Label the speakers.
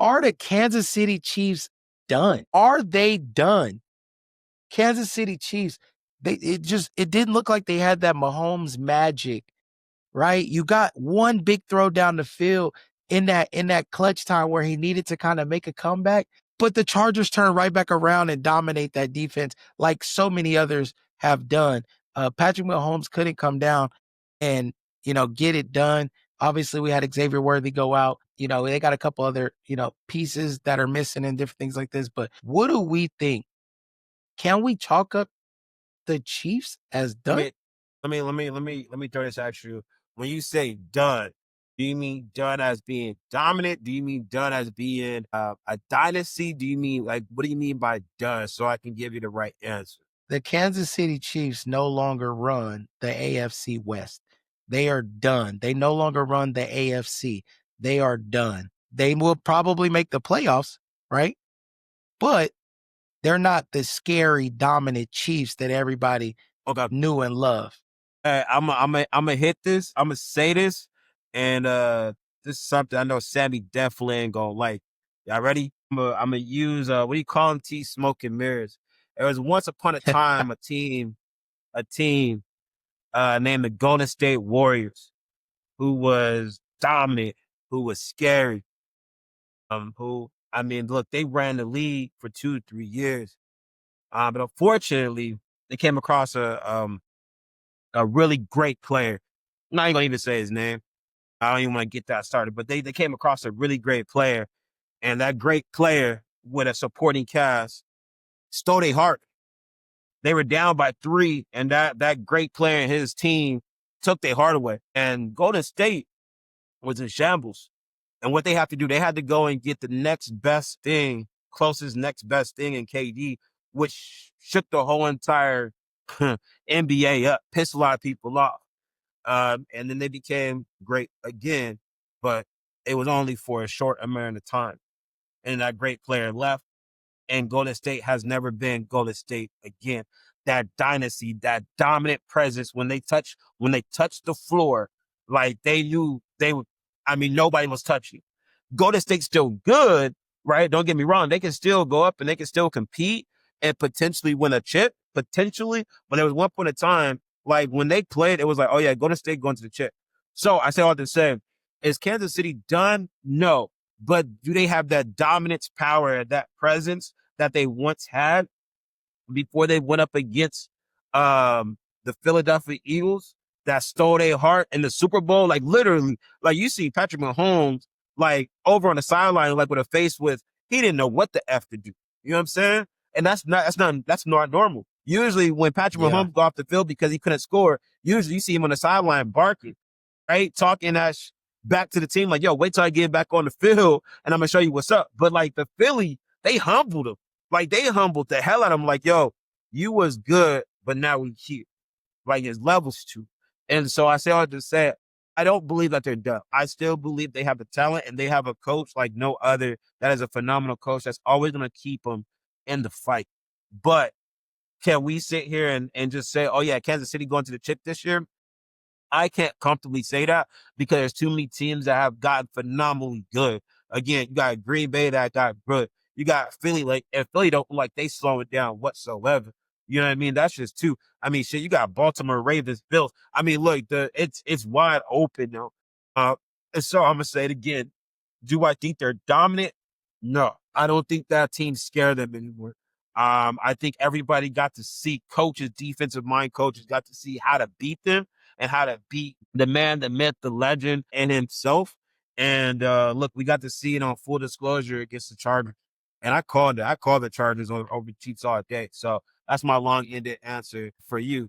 Speaker 1: Are the Kansas City Chiefs done? Are they done? Kansas City Chiefs, it didn't look like they had that Mahomes magic, right? You got one big throw down the field in that clutch time where he needed to kind of make a comeback, but the Chargers turn right back around and dominate that defense like so many others have done. Patrick Mahomes couldn't come down and, get it done. Obviously, we had Xavier Worthy go out. They got a couple other, pieces that are missing and different things like this. But what do we think? Can we chalk up the Chiefs as done?
Speaker 2: Let me throw this at you. When you say done, do you mean done as being dominant? Do you mean done as being a dynasty? Do you mean what do you mean by done? So I can give you the right answer.
Speaker 1: The Kansas City Chiefs no longer run the AFC West. They are done. They no longer run the AFC. They are done. They will probably make the playoffs, right? But they're not the scary, dominant Chiefs that everybody knew and loved.
Speaker 2: I'm gonna hit this. I'm gonna say this, and this is something I know Sammy definitely ain't gonna like. Y'all ready? I'm gonna use what do you call them? Smoke and mirrors. There was once upon a time a team named the Golden State Warriors, who was dominant, who was scary. Look, they ran the league for 2-3 years. But unfortunately, they came across a really great player. I'm not even gonna even say his name. I don't even want to get that started, but they came across a really great player, and that great player with a supporting cast stole their heart. They were down by 3, and that great player and his team took their heart away. And Golden State was in shambles. And what they have to do, they had to go and get the closest next best thing in KD, which shook the whole entire NBA up, pissed a lot of people off. And then they became great again, but it was only for a short amount of time. And that great player left, and Golden State has never been Golden State again. That dynasty, that dominant presence, when they touched the floor, like they knew they would. Nobody was touching. Golden State's still good, right? Don't get me wrong. They can still go up and they can still compete and potentially win a chip, potentially. But there was one point in time, like when they played, it was like, oh yeah, Golden State going to the chip. So I say all to say, is Kansas City done? No. But do they have that dominance power, that presence that they once had before they went up against the Philadelphia Eagles that stole their heart in the Super Bowl? Like literally, like you see Patrick Mahomes like over on the sideline, like with a face with, he didn't know what the F to do. You know what I'm saying? And that's not normal. Usually when Patrick Mahomes go off the field because he couldn't score, usually you see him on the sideline barking, right? Talking back to the team like, yo, wait till I get back on the field and I'm going to show you what's up. But like the Philly, they humbled him. Like they humbled the hell out of him. Like, yo, you was good, but now we here. Like there's levels to. And so I say all to say, I don't believe that they're done. I still believe they have the talent and they have a coach like no other that is a phenomenal coach that's always going to keep them in the fight. But can we sit here and just say, oh yeah, Kansas City going to the chip this year? I can't comfortably say that because there's too many teams that have gotten phenomenally good. Again, you got Green Bay that got good. You got Philly, and Philly don't like they slow it down whatsoever. You know what I mean? That's just two. Shit, you got Baltimore Ravens, Bills. Look, it's wide open now. And so I'm gonna say it again. Do I think they're dominant? No, I don't think that team scare them anymore. I think everybody got to see coaches, defensive mind coaches, got to see how to beat them and how to beat the man, the myth, the legend, and himself. And look, we got to see it on full disclosure against the Chargers. And I called it. I called the Chargers over Chiefs all day. So that's my long-ended answer for you.